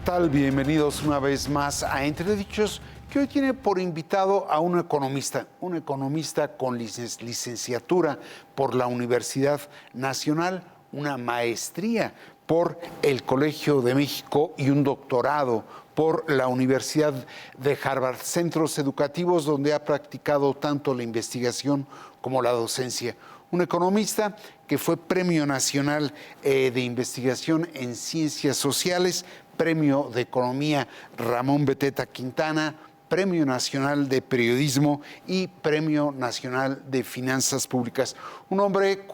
tal? Bienvenidos una vez más a Entre Dichos, que hoy tiene por invitado a un economista con licenciatura por la Universidad Nacional, una maestría por el Colegio de México y un doctorado por la Universidad de Harvard, centros educativos donde ha practicado tanto la investigación como la docencia. Un economista que fue Premio Nacional de Investigación en Ciencias Sociales, Premio de Economía Ramón Beteta Quintana, Premio Nacional de Periodismo y Premio Nacional de Finanzas Públicas. Un hombre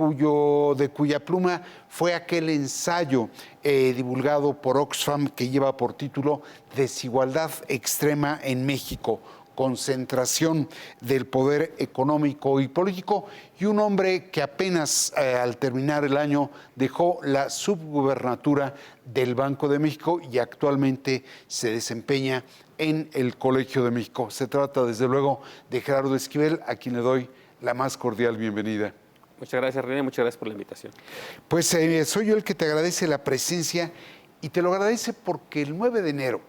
de cuya pluma fue aquel ensayo divulgado por Oxfam que lleva por título Desigualdad extrema en México, concentración del poder económico y político, y un hombre que apenas al terminar el año dejó la subgubernatura del Banco de México y actualmente se desempeña en el Colegio de México. Se trata, desde luego, de Gerardo Esquivel, a quien le doy la más cordial bienvenida. Muchas gracias, René, muchas gracias por la invitación. Pues soy yo el que te agradece la presencia, y te lo agradece porque el 9 de enero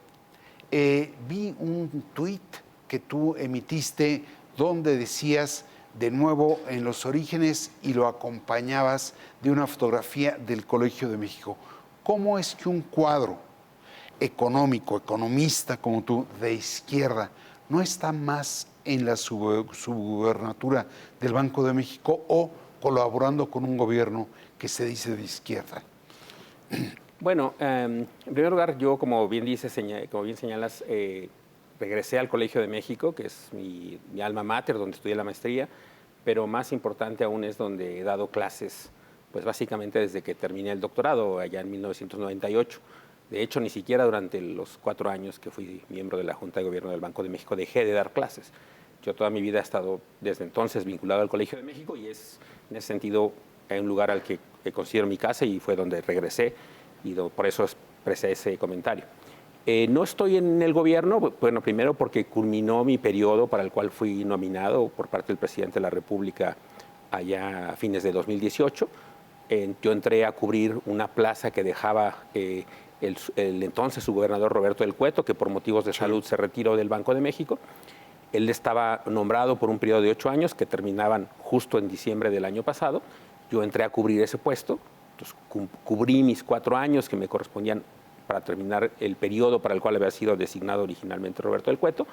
vi un tuit que tú emitiste donde decías de nuevo en los orígenes y lo acompañabas de una fotografía del Colegio de México. ¿Cómo es que un cuadro económico, economista como tú, de izquierda, no está más en la subgubernatura del Banco de México o colaborando con un gobierno que se dice de izquierda? Bueno, en primer lugar, yo, como bien señalas, regresé al Colegio de México, que es mi alma mater, donde estudié la maestría, pero más importante aún es donde he dado clases, pues básicamente desde que terminé el doctorado, allá en 1998. De hecho, ni siquiera durante los 4 años que fui miembro de la Junta de Gobierno del Banco de México dejé de dar clases. Yo toda mi vida he estado desde entonces vinculado al Colegio de México y es, en ese sentido, un lugar al que considero mi casa y fue donde regresé y por eso expresé ese comentario. No estoy en el gobierno, bueno, primero porque culminó mi periodo para el cual fui nominado por parte del presidente de la República allá a fines de 2018. Yo entré a cubrir una plaza que dejaba el entonces subgobernador Roberto del Cueto, que por motivos de salud se retiró del Banco de México. Él estaba nombrado por un periodo de 8 años que terminaban justo en diciembre del año pasado. Yo entré a cubrir ese puesto, entonces cubrí mis 4 años que me correspondían para terminar el periodo para el cual había sido designado originalmente Roberto del Cueto,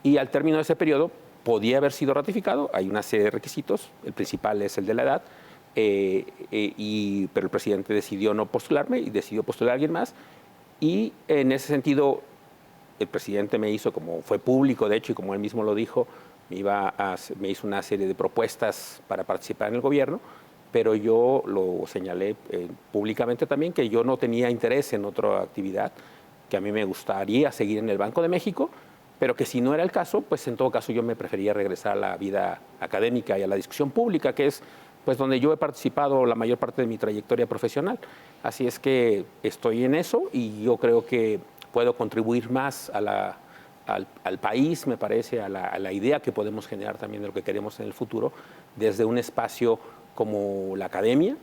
y al término de ese periodo podía haber sido ratificado. Hay una serie de requisitos, el principal es el de la edad, pero el presidente decidió no postularme y decidió postular a alguien más, y en ese sentido el presidente me hizo, como fue público de hecho y como él mismo lo dijo, me hizo una serie de propuestas para participar en el gobierno, pero yo lo señalé públicamente también que yo no tenía interés en otra actividad, que a mí me gustaría seguir en el Banco de México, pero que si no era el caso, pues en todo caso yo me prefería regresar a la vida académica y a la discusión pública, que es pues donde yo he participado la mayor parte de mi trayectoria profesional. Así es que estoy en eso y yo creo que puedo contribuir más al país, me parece, a la idea que podemos generar también de lo que queremos en el futuro, desde un espacio como la academia,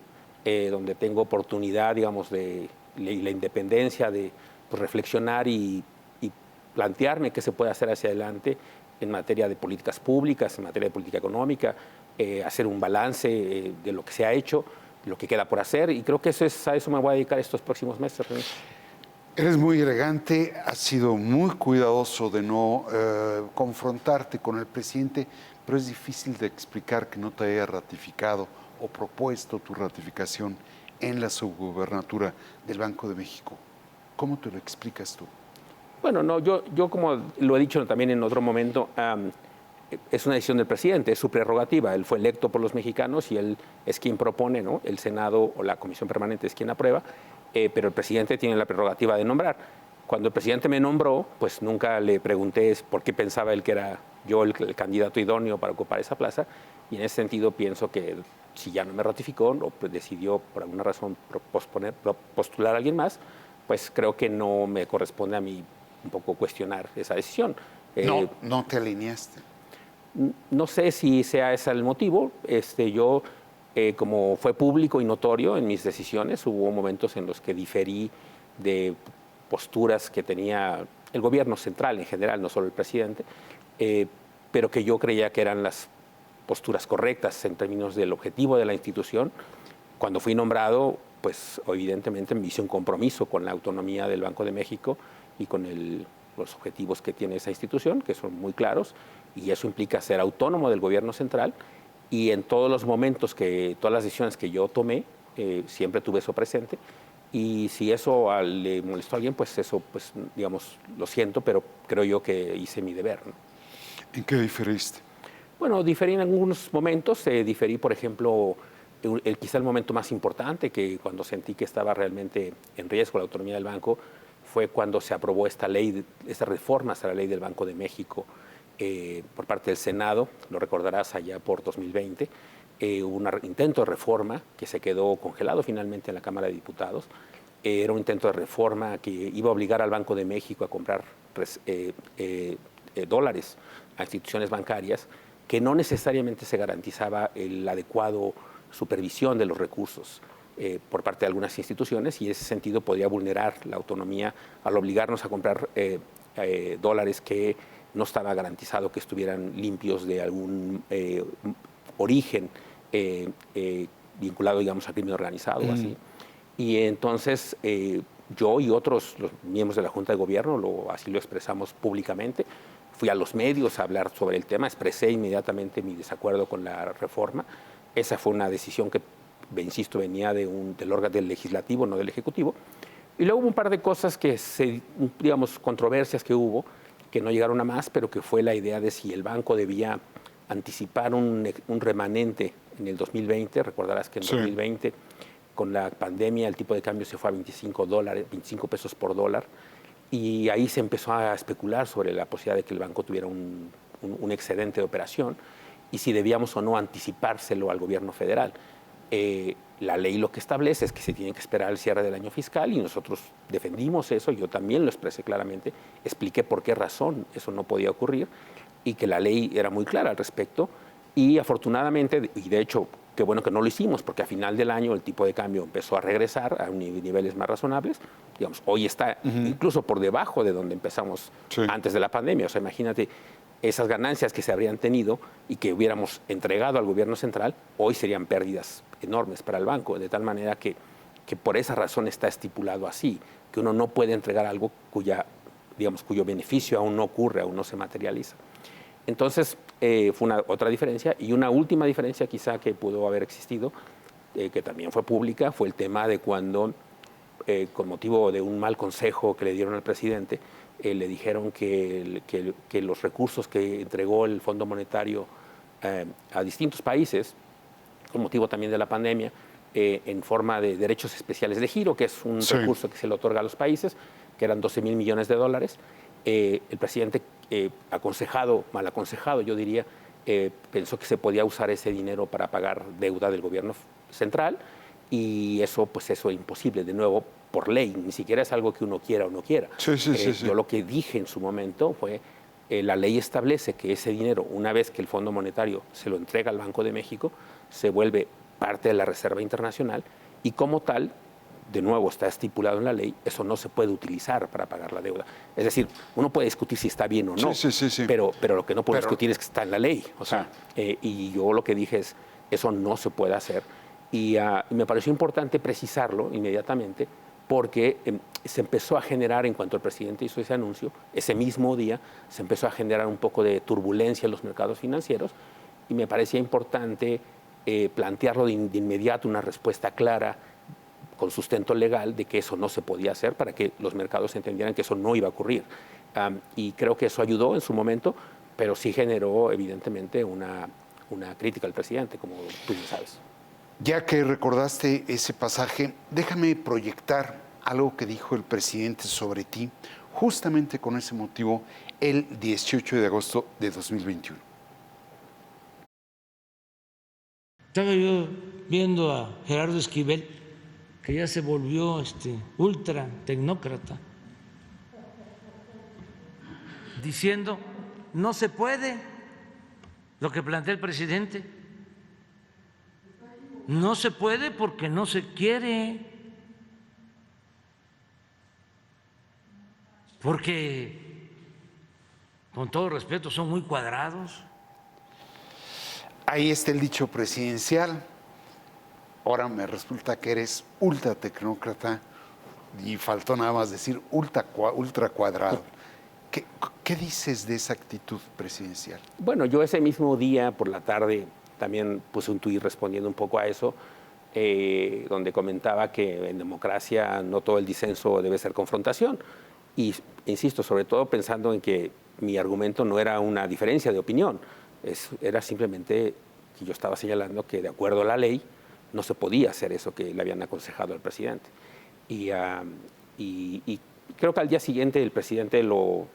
donde tengo oportunidad, digamos, de la independencia de pues, reflexionar y plantearme qué se puede hacer hacia adelante en materia de políticas públicas, en materia de política económica, hacer un balance de lo que se ha hecho, lo que queda por hacer, y creo que a eso me voy a dedicar estos próximos meses, René. Eres muy elegante, has sido muy cuidadoso de no confrontarte con el presidente, pero es difícil de explicar que no te haya ratificado o propuesto tu ratificación en la subgubernatura del Banco de México. ¿Cómo te lo explicas tú? Bueno, no, yo como lo he dicho también en otro momento, es una decisión del presidente, es su prerrogativa. Él fue electo por los mexicanos y él es quien propone, ¿no? El Senado o la Comisión Permanente es quien aprueba, pero el presidente tiene la prerrogativa de nombrar. Cuando el presidente me nombró, pues nunca le pregunté por qué pensaba él que era yo el candidato idóneo para ocupar esa plaza, y en ese sentido pienso que si ya no me ratificó o decidió por alguna razón postular a alguien más, pues creo que no me corresponde a mí un poco cuestionar esa decisión. No te alineaste. No sé si sea ese el motivo. Yo, como fue público y notorio en mis decisiones, hubo momentos en los que diferí de posturas que tenía el gobierno central en general, no solo el presidente, pero que yo creía que eran las posturas correctas en términos del objetivo de la institución. Cuando fui nombrado, pues evidentemente me hice un compromiso con la autonomía del Banco de México y con los objetivos que tiene esa institución, que son muy claros, y eso implica ser autónomo del gobierno central, y en todos los momentos, todas las decisiones que yo tomé, siempre tuve eso presente, y si eso le molestó a alguien, pues eso, pues digamos, lo siento, pero creo yo que hice mi deber, ¿no? ¿En qué diferiste? Bueno, diferí en algunos momentos, diferí, por ejemplo, quizá el momento más importante, que cuando sentí que estaba realmente en riesgo la autonomía del banco, fue cuando se aprobó esta ley, estas reformas a la ley del Banco de México por parte del Senado, lo recordarás allá por 2020, hubo un intento de reforma que se quedó congelado finalmente en la Cámara de Diputados. Era un intento de reforma que iba a obligar al Banco de México a comprar dólares a instituciones bancarias, que no necesariamente se garantizaba el adecuado supervisión de los recursos por parte de algunas instituciones, y en ese sentido podía vulnerar la autonomía al obligarnos a comprar dólares que no estaba garantizado que estuvieran limpios de algún origen vinculado, digamos, al crimen organizado o así. Y entonces yo y otros los miembros de la Junta de Gobierno así lo expresamos públicamente. Fui a los medios a hablar sobre el tema, expresé inmediatamente mi desacuerdo con la reforma. Esa fue una decisión que, insisto, venía del órgano del legislativo, no del ejecutivo. Y luego hubo un par de cosas digamos, controversias que hubo, que no llegaron a más, pero que fue la idea de si el banco debía anticipar un remanente en el 2020. Recordarás que en 2020, con la pandemia, el tipo de cambio se fue a 25 pesos por dólar. Y ahí se empezó a especular sobre la posibilidad de que el banco tuviera un excedente de operación y si debíamos o no anticipárselo al gobierno federal. La ley lo que establece es que se tiene que esperar el cierre del año fiscal, y nosotros defendimos eso, yo también lo expresé claramente, expliqué por qué razón eso no podía ocurrir y que la ley era muy clara al respecto, y afortunadamente, y de hecho, qué bueno que no lo hicimos, porque a final del año el tipo de cambio empezó a regresar a niveles más razonables. Digamos, hoy está incluso por debajo de donde empezamos antes de la pandemia. O sea, imagínate, esas ganancias que se habrían tenido y que hubiéramos entregado al gobierno central, hoy serían pérdidas enormes para el banco, de tal manera que por esa razón está estipulado así, que uno no puede entregar algo cuyo beneficio aún no ocurre, aún no se materializa. Entonces, fue otra diferencia. Y una última diferencia quizá que pudo haber existido, que también fue pública, fue el tema de cuando, con motivo de un mal consejo que le dieron al presidente, le dijeron que los recursos que entregó el Fondo Monetario a distintos países, con motivo también de la pandemia, en forma de derechos especiales de giro, que es un recurso que se le otorga a los países, que eran 12,000 millones de dólares, el presidente, mal aconsejado, yo diría, pensó que se podía usar ese dinero para pagar deuda del gobierno central, y eso es imposible, de nuevo, por ley, ni siquiera es algo que uno quiera o no quiera. Yo lo que dije en su momento fue, la ley establece que ese dinero, una vez que el Fondo Monetario se lo entrega al Banco de México, se vuelve parte de la Reserva Internacional, y como tal, de nuevo está estipulado en la ley, eso no se puede utilizar para pagar la deuda. Es decir, uno puede discutir si está bien o no, pero lo que no puede discutir es que está en la ley. O sea, y yo lo que dije es, eso no se puede hacer. Y me pareció importante precisarlo inmediatamente, porque se empezó a generar, en cuanto el presidente hizo ese anuncio, ese mismo día se empezó a generar un poco de turbulencia en los mercados financieros, y me parecía importante plantearlo de inmediato, una respuesta clara, con sustento legal, de que eso no se podía hacer, para que los mercados entendieran que eso no iba a ocurrir. Y creo que eso ayudó en su momento, pero sí generó evidentemente una crítica al presidente, como tú bien sabes. Ya que recordaste ese pasaje, déjame proyectar algo que dijo el presidente sobre ti, justamente con ese motivo, el 18 de agosto de 2021. Estaba yo viendo a Gerardo Esquivel, que ya se volvió ultra tecnócrata, diciendo, no se puede lo que plantea el presidente, no se puede porque no se quiere. porque, con todo respeto, son muy cuadrados. Ahí está el dicho presidencial. Ahora me resulta que eres ultra tecnócrata y faltó nada más decir ultra cuadrado. ¿Qué dices de esa actitud presidencial? Bueno, yo ese mismo día por la tarde también puse un tuit respondiendo un poco a eso, donde comentaba que en democracia no todo el disenso debe ser confrontación. Y insisto, sobre todo pensando en que mi argumento no era una diferencia de opinión, era simplemente que yo estaba señalando que de acuerdo a la ley no se podía hacer eso que le habían aconsejado al presidente. Y creo que al día siguiente el presidente lo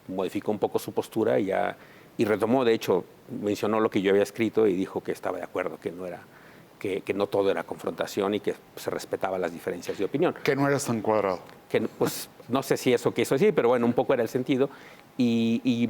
modificó un poco su postura y retomó, de hecho, mencionó lo que yo había escrito y dijo que estaba de acuerdo, que no todo era confrontación y que se respetaban las diferencias de opinión. Que no eras tan cuadrado. Que, pues, no sé si eso quiso decir, pero bueno, un poco era el sentido. Y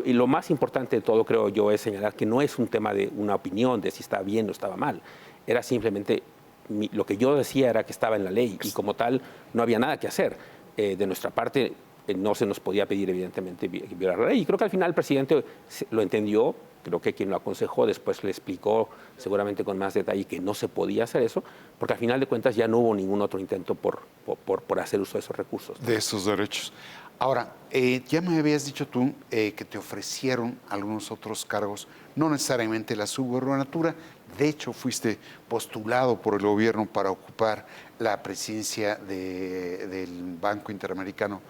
lo más importante de todo, creo yo, es señalar que no es un tema de una opinión de si estaba bien o estaba mal. Era simplemente, lo que yo decía era que estaba en la ley y como tal no había nada que hacer. De nuestra parte no se nos podía pedir evidentemente violar la ley. Y creo que al final el presidente lo entendió, creo que quien lo aconsejó después le explicó seguramente con más detalle que no se podía hacer eso, porque al final de cuentas ya no hubo ningún otro intento por hacer uso de esos recursos. De esos derechos. Ahora, ya me habías dicho tú que te ofrecieron algunos otros cargos, no necesariamente la subgobernatura. De hecho, fuiste postulado por el gobierno para ocupar la presidencia del Banco Interamericano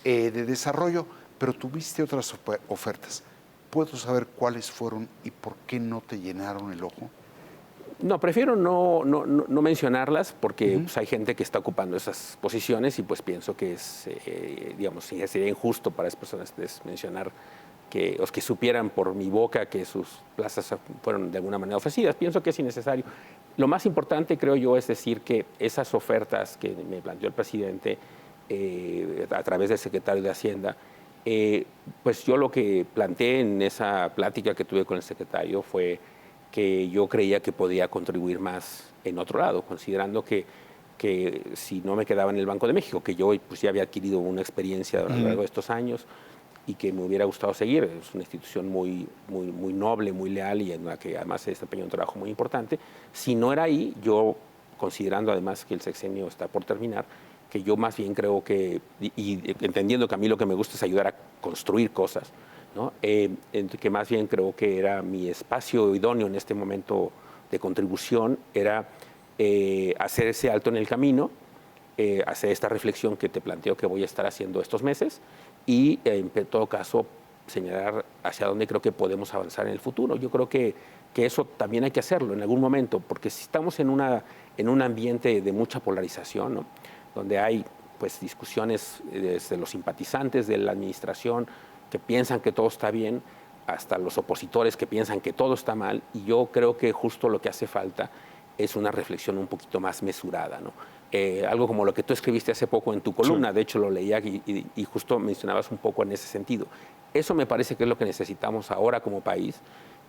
de Desarrollo, pero tuviste otras ofertas. ¿Puedo saber cuáles fueron y por qué no te llenaron el ojo? No, prefiero no mencionarlas porque pues, hay gente que está ocupando esas posiciones y pues pienso que sería injusto para esas personas mencionar que supieran por mi boca que sus plazas fueron de alguna manera ofrecidas. Pienso que es innecesario. Lo más importante, creo yo, es decir que esas ofertas que me planteó el presidente a través del secretario de Hacienda, pues yo lo que planteé en esa plática que tuve con el secretario fue que yo creía que podía contribuir más en otro lado, considerando que si no me quedaba en el Banco de México, que yo pues, ya había adquirido una experiencia a lo largo de estos años y que me hubiera gustado seguir. Es una institución muy noble, muy leal y en la que además se desempeña un trabajo muy importante. Si no era ahí, yo, considerando además que el sexenio está por terminar, que yo más bien creo que, y entendiendo que a mí lo que me gusta es ayudar a construir cosas, ¿no? Que más bien creo que era mi espacio idóneo en este momento de contribución, era hacer ese alto en el camino, hacer esta reflexión que te planteo que voy a estar haciendo estos meses y en todo caso señalar hacia dónde creo que podemos avanzar en el futuro. Yo creo que eso también hay que hacerlo en algún momento, porque si estamos en un ambiente de mucha polarización, ¿no? Donde hay pues, discusiones desde los simpatizantes de la administración que piensan que todo está bien, hasta los opositores que piensan que todo está mal, y yo creo que justo lo que hace falta es una reflexión un poquito más mesurada, ¿no? Algo como lo que tú escribiste hace poco en tu columna, sí. De hecho lo leía y justo mencionabas un poco en ese sentido. Eso me parece que es lo que necesitamos ahora como país,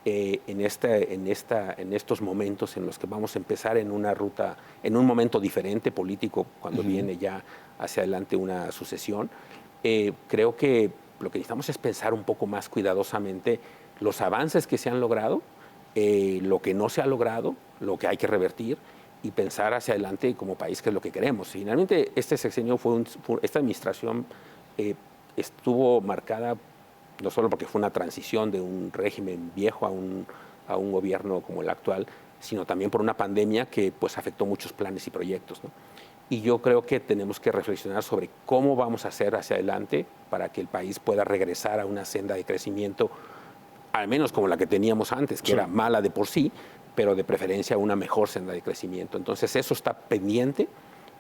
en estos momentos en los que vamos a empezar en una ruta, en un momento diferente político, cuando viene ya hacia adelante una sucesión. Creo que lo que necesitamos es pensar un poco más cuidadosamente los avances que se han logrado, lo que no se ha logrado, lo que hay que revertir y pensar hacia adelante como país qué es lo que queremos. Finalmente, este sexenio esta administración estuvo marcada no solo porque fue una transición de un régimen viejo a un gobierno como el actual, sino también por una pandemia que pues, afectó muchos planes y proyectos, ¿no? Y yo creo que tenemos que reflexionar sobre cómo vamos a hacer hacia adelante para que el país pueda regresar a una senda de crecimiento, al menos como la que teníamos antes, que era mala de por sí, pero de preferencia una mejor senda de crecimiento. Entonces eso está pendiente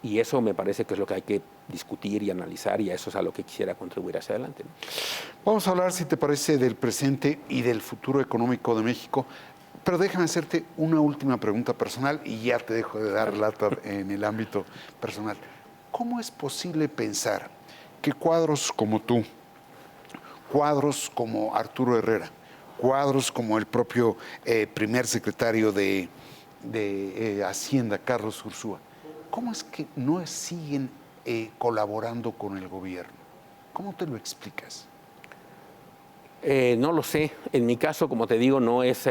y eso me parece que es lo que hay que discutir y analizar y a eso es a lo que quisiera contribuir hacia adelante, ¿no? Vamos a hablar, si te parece, del presente y del futuro económico de México. Pero déjame hacerte una última pregunta personal y ya te dejo de dar lata en el ámbito personal. ¿Cómo es posible pensar que cuadros como tú, cuadros como Arturo Herrera, cuadros como el propio primer secretario de Hacienda, Carlos Ursúa, cómo es que no siguen colaborando con el gobierno? ¿Cómo te lo explicas? No lo sé. En mi caso, como te digo, no es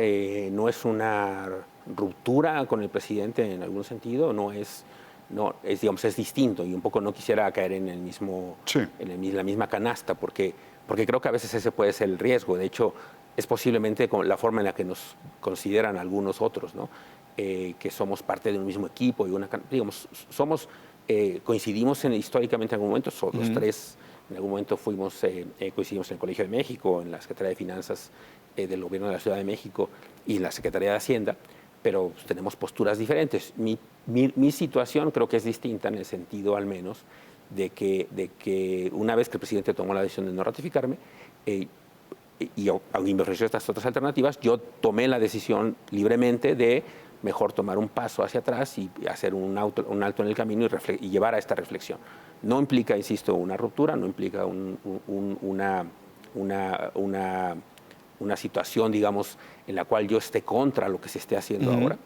una ruptura con el presidente en algún sentido, digamos, es distinto y un poco no quisiera caer en el mismo, Sí. la misma canasta, porque creo que a veces ese puede ser el riesgo. De hecho, es posiblemente la forma en la que nos consideran algunos otros, ¿no? Que somos parte de un mismo equipo y digamos, coincidimos históricamente en algún momento, los tres. En algún momento coincidimos en el Colegio de México, en la Secretaría de Finanzas del Gobierno de la Ciudad de México y en la Secretaría de Hacienda, pero pues, tenemos posturas diferentes. Mi situación creo que es distinta en el sentido, al menos, de que una vez que el presidente tomó la decisión de no ratificarme, y aunque me ofreció estas otras alternativas, yo tomé la decisión libremente de mejor tomar un paso hacia atrás y hacer un alto en el camino y llevar a esta reflexión. No implica, insisto, una ruptura, no implica una situación, digamos, en la cual yo esté contra lo que se esté haciendo ahora.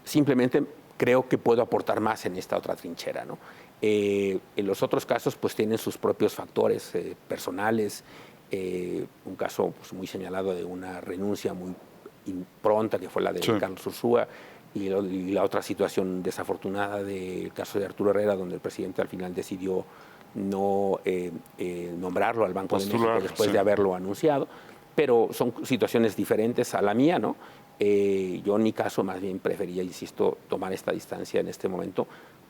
Simplemente creo que puedo aportar más en esta otra trinchera, ¿no? En los otros casos, pues tienen sus propios factores personales. Un caso pues, muy señalado de una renuncia muy pronta, que fue la de Carlos Ursúa, y la otra situación desafortunada del caso de Arturo Herrera, donde el presidente al final decidió no nombrarlo al Banco de México después de haberlo anunciado. Pero son situaciones diferentes a la mía, ¿no? Yo en mi caso más bien prefería, insisto, tomar esta distancia en este momento,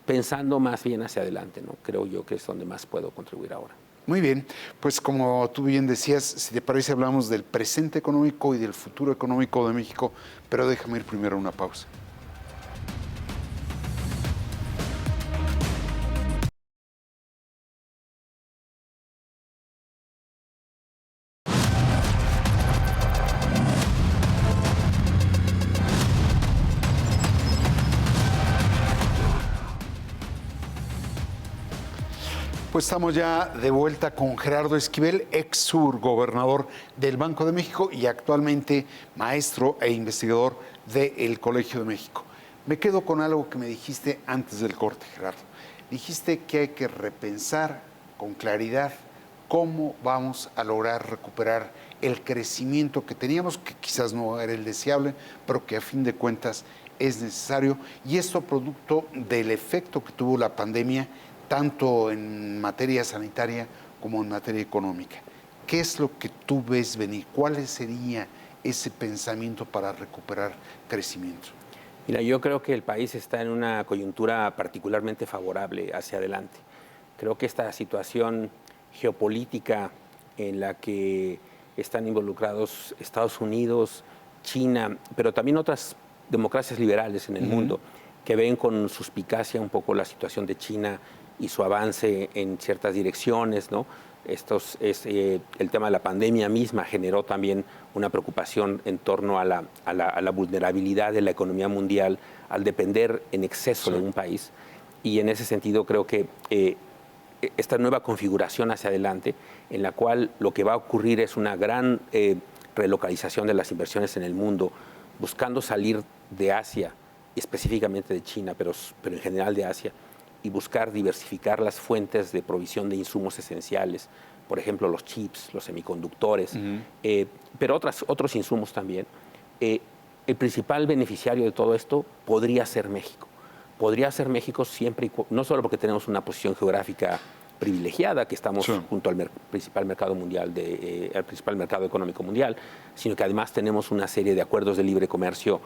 pensando más bien hacia adelante, ¿no? Creo yo que es donde más puedo contribuir ahora. Muy bien, pues como tú bien decías, si te parece hablamos del presente económico y del futuro económico de México, pero déjame ir primero a una pausa. Pues estamos ya de vuelta con Gerardo Esquivel, ex subgobernador del Banco de México y actualmente maestro e investigador del Colegio de México. Me quedo con algo que me dijiste antes del corte, Gerardo. Dijiste que hay que repensar con claridad cómo vamos a lograr recuperar el crecimiento que teníamos, que quizás no era el deseable, pero que a fin de cuentas es necesario, y esto producto del efecto que tuvo la pandemia tanto en materia sanitaria como en materia económica. ¿Qué es lo que tú ves venir? ¿Cuál sería ese pensamiento para recuperar crecimiento? Mira, yo creo que el país está en una coyuntura particularmente favorable hacia adelante. Creo que esta situación geopolítica en la que están involucrados Estados Unidos, China, pero también otras democracias liberales en el mundo, que ven con suspicacia un poco la situación de China y su avance en ciertas direcciones, ¿no? El tema de la pandemia misma generó también una preocupación en torno a la vulnerabilidad de la economía mundial al depender en exceso de un país. Y en ese sentido creo que esta nueva configuración hacia adelante, en la cual lo que va a ocurrir es una gran relocalización de las inversiones en el mundo, buscando salir de Asia, específicamente de China, pero en general de Asia, y buscar diversificar las fuentes de provisión de insumos esenciales, por ejemplo, los chips, los semiconductores, pero otros insumos también. El principal beneficiario de todo esto podría ser México. Podría ser México siempre, no solo porque tenemos una posición geográfica privilegiada, que estamos junto al principal mercado mundial, al principal mercado económico mundial, sino que además tenemos una serie de acuerdos de libre comercio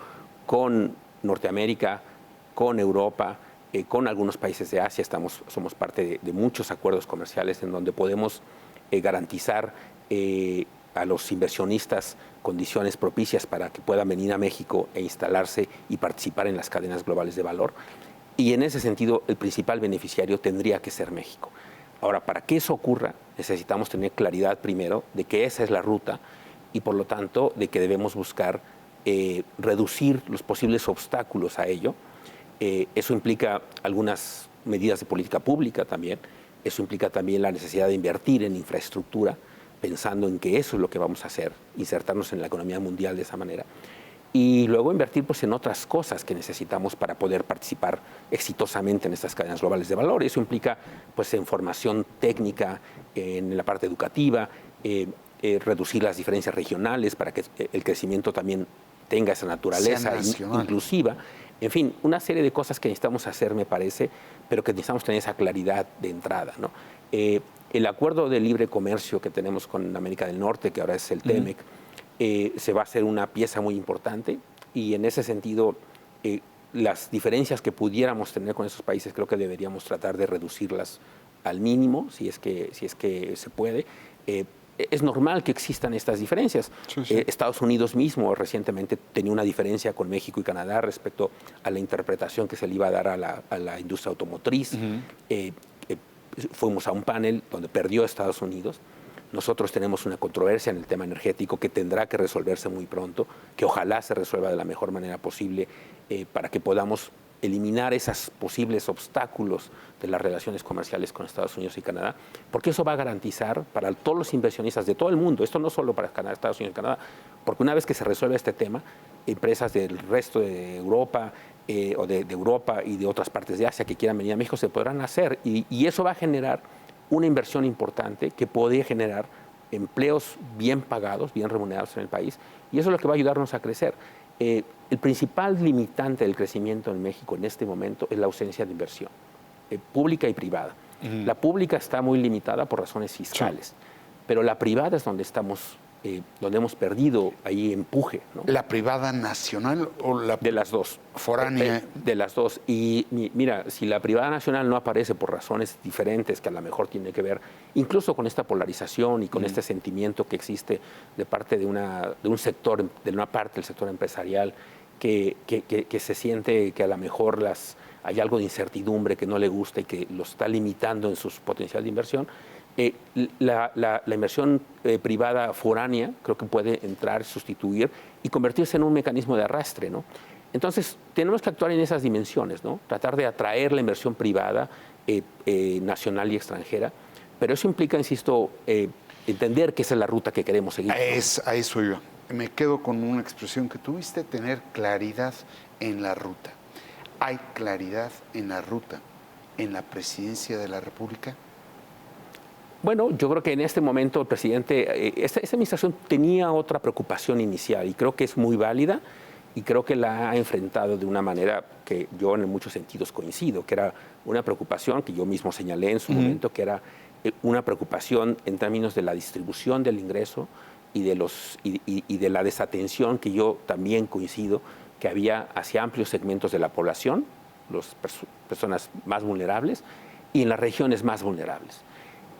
con Norteamérica, con Europa, con algunos países de Asia. Somos parte de muchos acuerdos comerciales en donde podemos garantizar a los inversionistas condiciones propicias para que puedan venir a México e instalarse y participar en las cadenas globales de valor. Y en ese sentido, el principal beneficiario tendría que ser México. Ahora, para que eso ocurra, necesitamos tener claridad primero de que esa es la ruta y, por lo tanto, de que debemos buscar reducir los posibles obstáculos a ello. Eso implica algunas medidas de política pública también. Eso implica también la necesidad de invertir en infraestructura, pensando en que eso es lo que vamos a hacer, insertarnos en la economía mundial de esa manera. y luego invertir pues, en otras cosas que necesitamos para poder participar exitosamente en estas cadenas globales de valor. Eso implica pues, en formación técnica, en la parte educativa, reducir las diferencias regionales para que el crecimiento también tenga esa naturaleza inclusiva. En fin, una serie de cosas que necesitamos hacer, me parece, pero que necesitamos tener esa claridad de entrada, ¿no? El acuerdo de libre comercio que tenemos con América del Norte, que ahora es el TEMEC, se va a hacer una pieza muy importante y en ese sentido las diferencias que pudiéramos tener con esos países creo que deberíamos tratar de reducirlas al mínimo, si es que se puede. Es normal que existan estas diferencias. Sí, sí. Estados Unidos mismo recientemente tenía una diferencia con México y Canadá respecto a la interpretación que se le iba a dar a la industria automotriz. Fuimos a un panel donde perdió Estados Unidos. Nosotros tenemos una controversia en el tema energético que tendrá que resolverse muy pronto, que ojalá se resuelva de la mejor manera posible para que podamos eliminar esos posibles obstáculos de las relaciones comerciales con Estados Unidos y Canadá, porque eso va a garantizar para todos los inversionistas de todo el mundo, esto no solo para Canadá, Estados Unidos y Canadá, porque una vez que se resuelve este tema, empresas del resto de Europa o de Europa y de otras partes de Asia que quieran venir a México se podrán hacer y eso va a generar una inversión importante que puede generar empleos bien pagados, bien remunerados en el país y eso es lo que va a ayudarnos a crecer. El principal limitante del crecimiento en México en este momento es la ausencia de inversión, pública y privada. La pública está muy limitada por razones fiscales, pero la privada es donde donde hemos perdido ahí empuje, ¿no? ¿La privada nacional o la de las dos? Foránea. De las dos. Y mira, si la privada nacional no aparece por razones diferentes que a lo mejor tiene que ver incluso con esta polarización y con este sentimiento que existe de parte de un sector, de una parte del sector empresarial que se siente que a lo mejor hay algo de incertidumbre que no le gusta y que lo está limitando en su potencial de inversión. La inversión privada foránea creo que puede entrar, sustituir y convertirse en un mecanismo de arrastre, ¿no? Entonces, tenemos que actuar en esas dimensiones, ¿no? Tratar de atraer la inversión privada nacional y extranjera, pero eso implica, insisto, entender que esa es la ruta que queremos seguir, ¿no? A eso yo. Me quedo con una expresión que tuviste, tener claridad en la ruta. ¿Hay claridad en la ruta en la presidencia de la República? Bueno, yo creo que en este momento el presidente, esta administración tenía otra preocupación inicial y creo que es muy válida y creo que la ha enfrentado de una manera que yo en muchos sentidos coincido, que era una preocupación que yo mismo señalé en su momento, que era una preocupación en términos de la distribución del ingreso y de la desatención que yo también coincido que había hacia amplios segmentos de la población, las personas más vulnerables y en las regiones más vulnerables.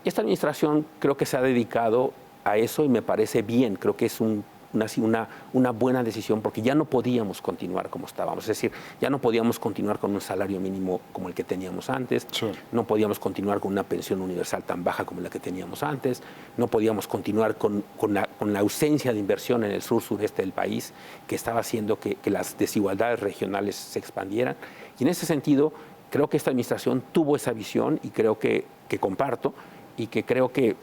Esta administración creo que se ha dedicado a eso y me parece bien, creo que es una buena decisión porque ya no podíamos continuar como estábamos, es decir, ya no podíamos continuar con un salario mínimo como el que teníamos antes, no podíamos continuar con una pensión universal tan baja como la que teníamos antes, no podíamos continuar con la ausencia de inversión en el sur-sureste del país que estaba haciendo que las desigualdades regionales se expandieran y en ese sentido creo que esta administración tuvo esa visión y creo que comparto y que creo que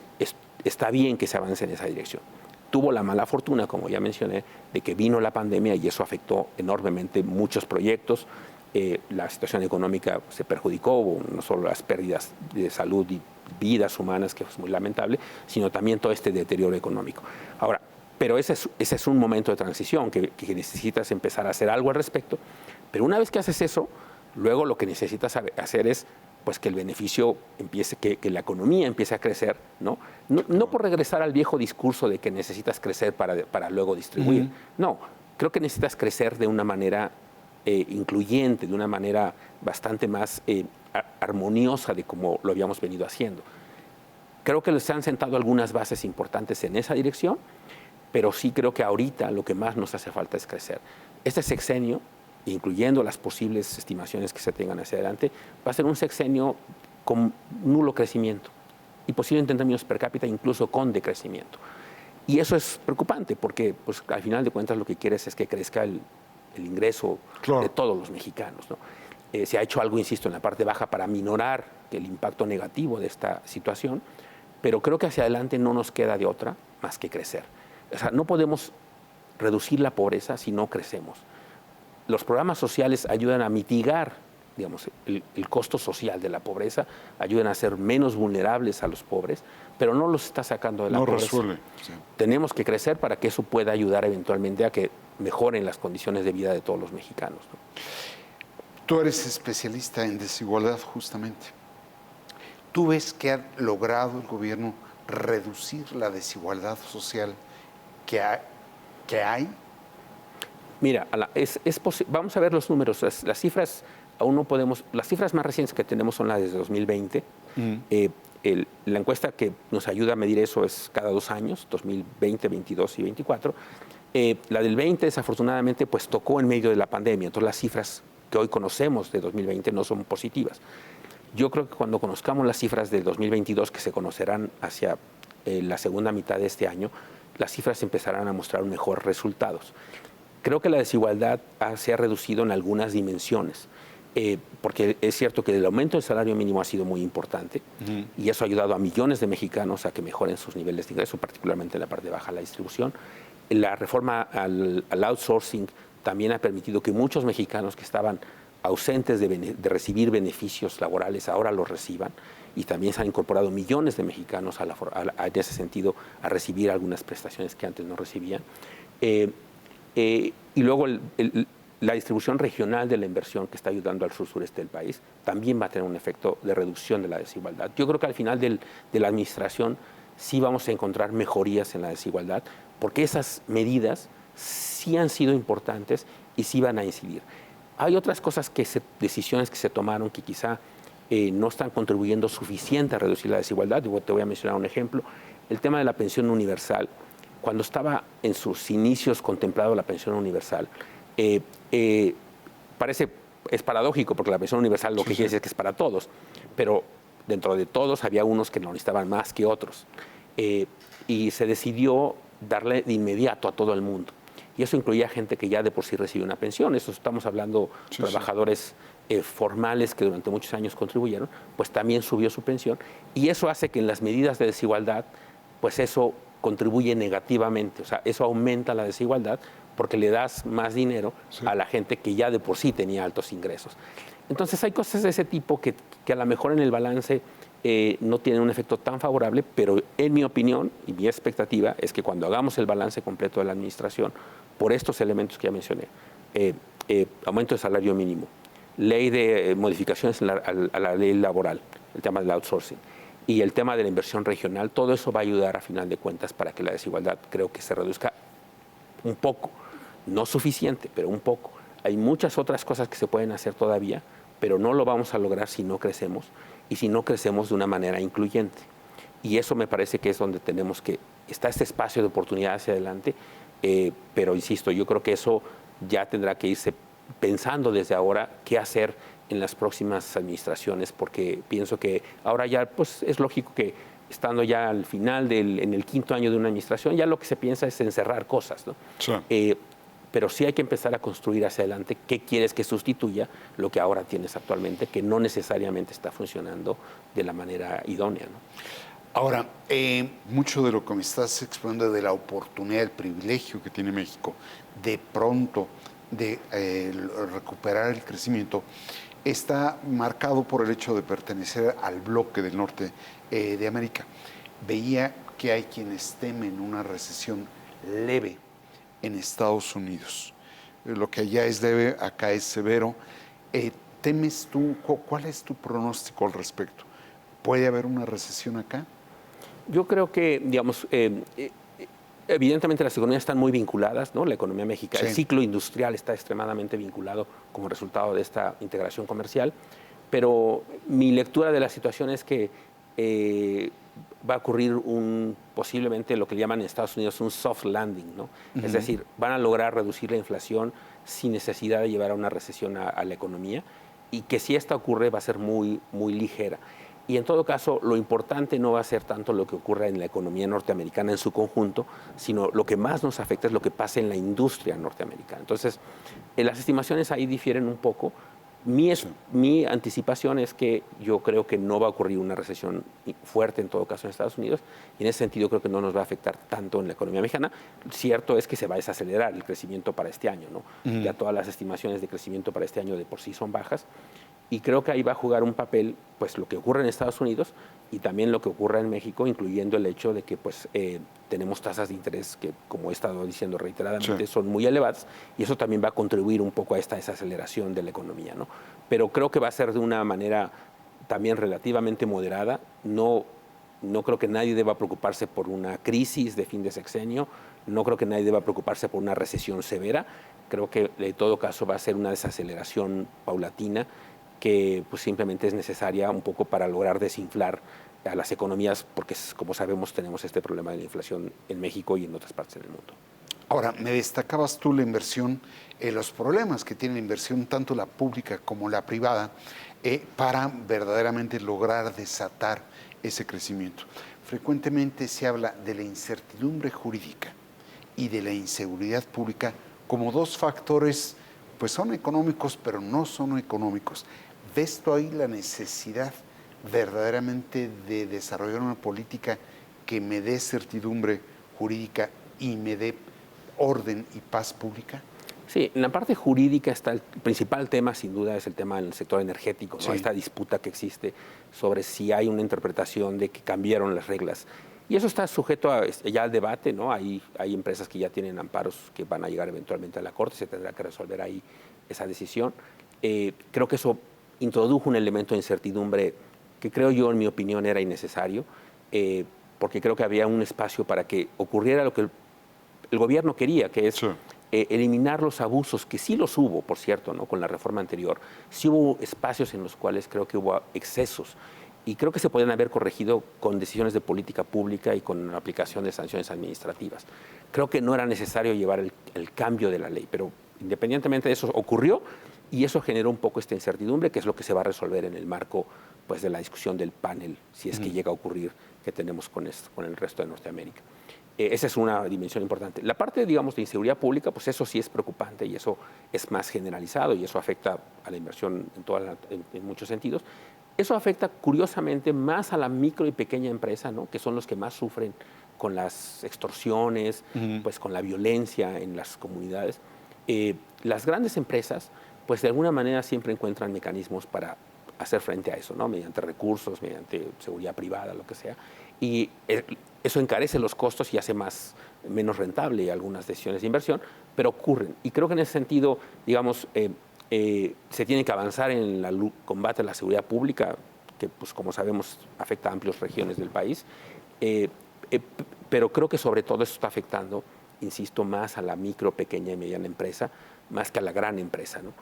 está bien que se avance en esa dirección. Tuvo la mala fortuna, como ya mencioné, de que vino la pandemia y eso afectó enormemente muchos proyectos. La situación económica se perjudicó, hubo no solo las pérdidas de salud y vidas humanas, que es muy lamentable, sino también todo este deterioro económico. Ahora, pero ese es un momento de transición que necesitas empezar a hacer algo al respecto, pero una vez que haces eso, luego lo que necesitas hacer es pues que el beneficio empiece, que la economía empiece a crecer, ¿no? No por regresar al viejo discurso de que necesitas crecer para luego distribuir. No, creo que necesitas crecer de una manera incluyente, de una manera bastante más armoniosa de como lo habíamos venido haciendo. Creo que se han sentado algunas bases importantes en esa dirección, pero sí creo que ahorita lo que más nos hace falta es crecer. Este sexenio, incluyendo las posibles estimaciones que se tengan hacia adelante, va a ser un sexenio con nulo crecimiento y posiblemente en términos per cápita incluso con decrecimiento. Y eso es preocupante porque pues, al final de cuentas lo que quieres es que crezca el ingreso de todos los mexicanos, ¿no? Se ha hecho algo, insisto, en la parte baja para minorar el impacto negativo de esta situación, pero creo que hacia adelante no nos queda de otra más que crecer. O sea, no podemos reducir la pobreza si no crecemos. Los programas sociales ayudan a mitigar, digamos, el costo social de la pobreza, ayudan a ser menos vulnerables a los pobres, pero no los está sacando de la pobreza. Resuelve. Sí. Tenemos que crecer para que eso pueda ayudar eventualmente a que mejoren las condiciones de vida de todos los mexicanos, ¿no? Tú eres especialista en desigualdad, justamente. ¿Tú ves que ha logrado el gobierno reducir la desigualdad social que hay? Mira, vamos a ver los números. Las cifras aún no podemos. Las cifras más recientes que tenemos son las de 2020. La encuesta que nos ayuda a medir eso es cada 2 años, 2020, 22 y 24. La del 20, desafortunadamente, pues tocó en medio de la pandemia. Entonces, las cifras que hoy conocemos de 2020 no son positivas. Yo creo que cuando conozcamos las cifras de 2022, que se conocerán hacia la segunda mitad de este año, las cifras empezarán a mostrar mejores resultados. Creo que la desigualdad se ha reducido en algunas dimensiones, porque es cierto que el aumento del salario mínimo ha sido muy importante y eso ha ayudado a millones de mexicanos a que mejoren sus niveles de ingreso, particularmente en la parte baja de la distribución. La reforma al outsourcing también ha permitido que muchos mexicanos que estaban ausentes de recibir beneficios laborales ahora los reciban, y también se han incorporado millones de mexicanos en ese sentido a recibir algunas prestaciones que antes no recibían. Y luego la distribución regional de la inversión que está ayudando al sur-sureste del país también va a tener un efecto de reducción de la desigualdad. Yo creo que al final de la administración sí vamos a encontrar mejorías en la desigualdad, porque esas medidas sí han sido importantes y sí van a incidir. Hay otras cosas, decisiones que se tomaron que quizá no están contribuyendo suficiente a reducir la desigualdad. Te voy a mencionar un ejemplo. El tema de la pensión universal. Cuando estaba en sus inicios contemplado la pensión universal, es paradójico, porque la pensión universal lo que quiere decir es que es para todos, pero dentro de todos había unos que lo necesitaban más que otros. Y se decidió darle de inmediato a todo el mundo. Y eso incluía gente que ya de por sí recibe una pensión. Eso estamos hablando de trabajadores formales que durante muchos años contribuyeron, pues también subió su pensión. Y eso hace que en las medidas de desigualdad, pues eso contribuye negativamente. O sea, eso aumenta la desigualdad porque le das más dinero a la gente que ya de por sí tenía altos ingresos. Entonces hay cosas de ese tipo que a lo mejor en el balance no tienen un efecto tan favorable, pero en mi opinión y mi expectativa es que cuando hagamos el balance completo de la administración, por estos elementos que ya mencioné, aumento de salario mínimo, ley de modificaciones a la ley laboral, el tema del outsourcing y el tema de la inversión regional, todo eso va a ayudar a final de cuentas para que la desigualdad creo que se reduzca un poco, no suficiente, pero un poco. Hay muchas otras cosas que se pueden hacer todavía, pero no lo vamos a lograr si no crecemos y si no crecemos de una manera incluyente. Y eso me parece que es donde tenemos que, está este espacio de oportunidad hacia adelante, pero insisto, yo creo que eso ya tendrá que irse pensando desde ahora qué hacer en las próximas administraciones, porque pienso que ahora ya pues, es lógico que estando ya al final, en el 5º año de una administración, ya lo que se piensa es encerrar cosas, ¿no? Sí. Pero sí hay que empezar a construir hacia adelante qué quieres que sustituya lo que ahora tienes actualmente, que no necesariamente está funcionando de la manera idónea, ¿no? Ahora, mucho de lo que me estás exponiendo de la oportunidad, el privilegio que tiene México, de pronto de recuperar el crecimiento, está marcado por el hecho de pertenecer al bloque del norte de América. Veía que hay quienes temen una recesión leve en Estados Unidos. Lo que allá es leve, acá es severo. ¿Temes tú? ¿Cuál es tu pronóstico al respecto? ¿Puede haber una recesión acá? Yo creo que, digamos, evidentemente las economías están muy vinculadas, ¿no? La economía mexicana, el ciclo industrial está extremadamente vinculado como resultado de esta integración comercial, pero mi lectura de la situación es que va a ocurrir posiblemente lo que llaman en Estados Unidos un soft landing, ¿no? Es decir, van a lograr reducir la inflación sin necesidad de llevar a una recesión a la economía, y que si esta ocurre va a ser muy, muy ligera. Y en todo caso, lo importante no va a ser tanto lo que ocurra en la economía norteamericana en su conjunto, sino lo que más nos afecta es lo que pasa en la industria norteamericana. Entonces, las estimaciones ahí difieren un poco, Mi anticipación es que yo creo que no va a ocurrir una recesión fuerte en todo caso en Estados Unidos y en ese sentido creo que no nos va a afectar tanto en la economía mexicana. Cierto es que se va a desacelerar el crecimiento para este año, ¿no? Ya todas las estimaciones de crecimiento para este año de por sí son bajas y creo que ahí va a jugar un papel pues lo que ocurre en Estados Unidos y también lo que ocurre en México, incluyendo el hecho de que pues tenemos tasas de interés que, como he estado diciendo reiteradamente, son muy elevadas y eso también va a contribuir un poco a esta desaceleración de la economía, ¿no? Pero creo que va a ser de una manera también relativamente moderada. No creo que nadie deba preocuparse por una crisis de fin de sexenio, no creo que nadie deba preocuparse por una recesión severa. Creo que en todo caso va a ser una desaceleración paulatina que pues, simplemente es necesaria un poco para lograr desinflar a las economías, porque como sabemos tenemos este problema de la inflación en México y en otras partes del mundo. Ahora, me destacabas tú la inversión, los problemas que tiene la inversión, tanto la pública como la privada, para verdaderamente lograr desatar ese crecimiento. Frecuentemente se habla de la incertidumbre jurídica y de la inseguridad pública como dos factores, pues son económicos, pero no son económicos. ¿Ves tú ahí la necesidad verdaderamente de desarrollar una política que me dé certidumbre jurídica y me dé orden y paz pública? Sí, en la parte jurídica está el principal tema, sin duda, es el tema del sector energético, ¿no? Esta disputa que existe sobre si hay una interpretación de que cambiaron las reglas. Y eso está sujeto ya al debate, ¿no? Hay empresas que ya tienen amparos que van a llegar eventualmente a la Corte, se tendrá que resolver ahí esa decisión. Creo que eso introdujo un elemento de incertidumbre que creo yo, en mi opinión, era innecesario, porque creo que había un espacio para que ocurriera lo que el gobierno quería, que es eliminar los abusos, que sí los hubo, por cierto, ¿no? Con la reforma anterior. Sí hubo espacios en los cuales creo que hubo excesos y creo que se podían haber corregido con decisiones de política pública y con la aplicación de sanciones administrativas. Creo que no era necesario llevar el cambio de la ley, pero independientemente de eso ocurrió y eso generó un poco esta incertidumbre, que es lo que se va a resolver en el marco pues, de la discusión del panel, si es que llega a ocurrir, que tenemos con el resto de Norteamérica. Esa es una dimensión importante. La parte, digamos, de inseguridad pública, pues eso sí es preocupante y eso es más generalizado y eso afecta a la inversión en muchos sentidos. Eso afecta, curiosamente, más a la micro y pequeña empresa, ¿no? Que son los que más sufren con las extorsiones, pues con la violencia en las comunidades. Las grandes empresas, pues de alguna manera siempre encuentran mecanismos para hacer frente a eso, ¿no? Mediante recursos, mediante seguridad privada, lo que sea. Y eso encarece los costos y hace menos rentable algunas decisiones de inversión, pero ocurren. Y creo que en ese sentido, digamos, se tiene que avanzar en el combate a la seguridad pública, que, pues, como sabemos, afecta a amplias regiones del país. Pero creo que sobre todo eso está afectando, insisto, más a la micro, pequeña y mediana empresa, más que a la gran empresa, ¿no?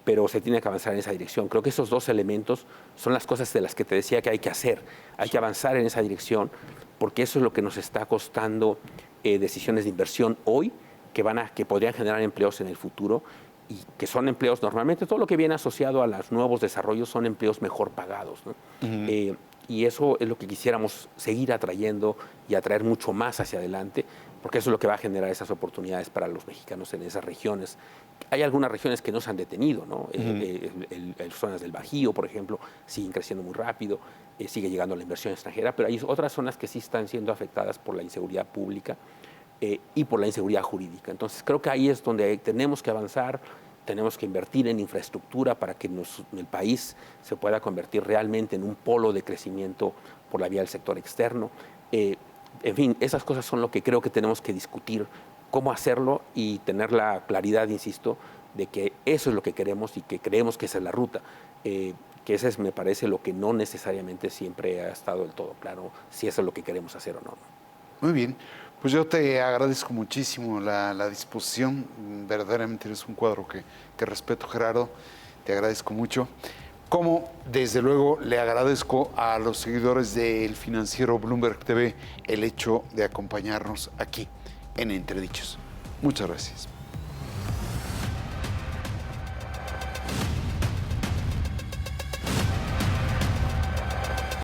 Pero se tiene que avanzar en esa dirección. Creo que esos dos elementos son las cosas de las que te decía que hay que hacer. Hay que avanzar en esa dirección porque eso es lo que nos está costando decisiones de inversión hoy que podrían generar empleos en el futuro y que son empleos normalmente, todo lo que viene asociado a los nuevos desarrollos son empleos mejor pagados, ¿no? Y eso es lo que quisiéramos seguir atrayendo y atraer mucho más hacia adelante, porque eso es lo que va a generar esas oportunidades para los mexicanos en esas regiones. Hay algunas regiones que no se han detenido, ¿no? Zonas del Bajío, por ejemplo, siguen creciendo muy rápido, sigue llegando la inversión extranjera, pero hay otras zonas que sí están siendo afectadas por la inseguridad pública y por la inseguridad jurídica. Entonces creo que ahí es donde tenemos que avanzar, tenemos que invertir en infraestructura para que el país se pueda convertir realmente en un polo de crecimiento por la vía del sector externo. En fin, esas cosas son lo que creo que tenemos que discutir, cómo hacerlo y tener la claridad, insisto, de que eso es lo que queremos y que creemos que esa es la ruta. Que ese es, me parece, lo que no necesariamente siempre ha estado del todo claro, si eso es lo que queremos hacer o no. Muy bien. Pues yo te agradezco muchísimo la disposición. Verdaderamente eres un cuadro que respeto, Gerardo. Te agradezco mucho. Como, desde luego, le agradezco a los seguidores del financiero Bloomberg TV el hecho de acompañarnos aquí en Entredichos. Muchas gracias.